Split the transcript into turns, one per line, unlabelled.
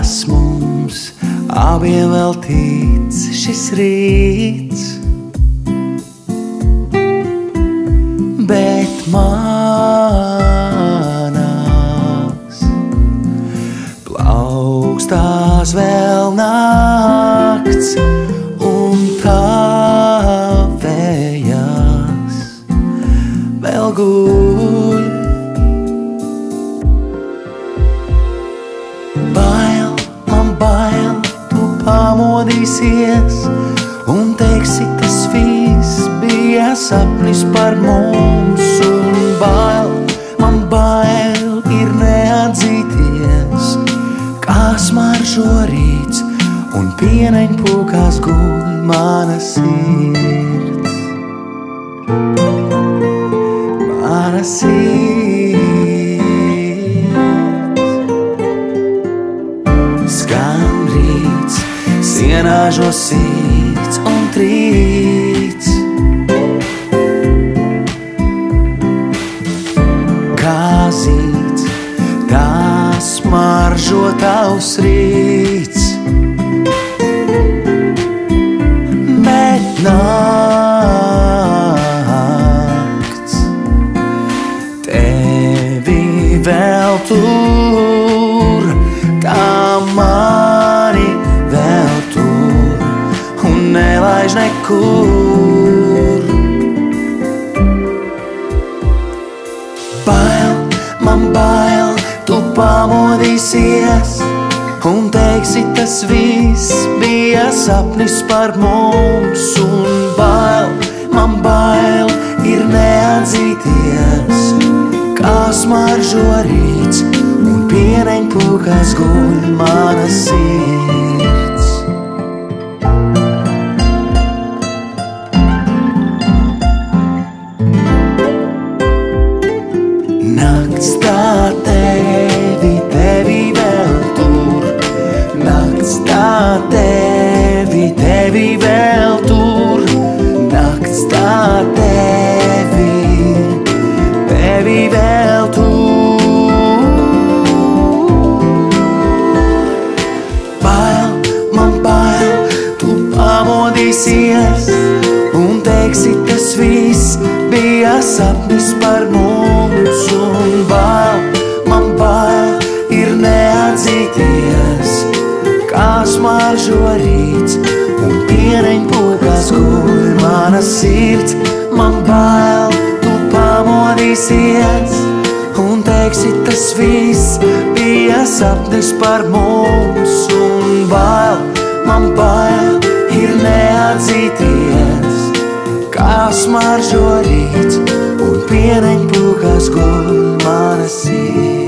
kas mums abiem veltīts šis rīts, bet manās plaukstās vēl nakts un tavējās vēl guļ. Bail, man bail, tu pamodīsies un teiksi, tas viss bija sapnis par mums. Un bail, man bail ir neatzīties, kā smaržo rīts un pieneņpūkās guļ mana sirds. Mana sirds. Skan rīts, sienāžo sirds un trīts. Kā zīts, tā smaržo tavs rīts. Bet nakts tevi vēl tur, tā mani vēl tur un nelaiž nekur. Bail, man bail, tu pamodīsies un teiksi, tas viss bija sapnis par mums. Un bail, man bail ir neatzīties, kā smaržo rīts un pieneņpūkās guļ mana sirds. Nakts tā tevi vēl tur, nakts tā tevi vēl tur, nakts tā tevi vēl tur. Bail, man bail, tu pamodīsies un teiksi, tas viss bija sapnis par mums. Un bail, man bail ir neatzīties, kā smaržo rīts un pieneņpūkās guļ mana sirds. Man bail, tu pamodīsies un teiksi, tas viss bija sapnis par mums. Un bail, man bail ir neatzīties, kā smaržo rīts un pieneņpūkās guļ mana sirds.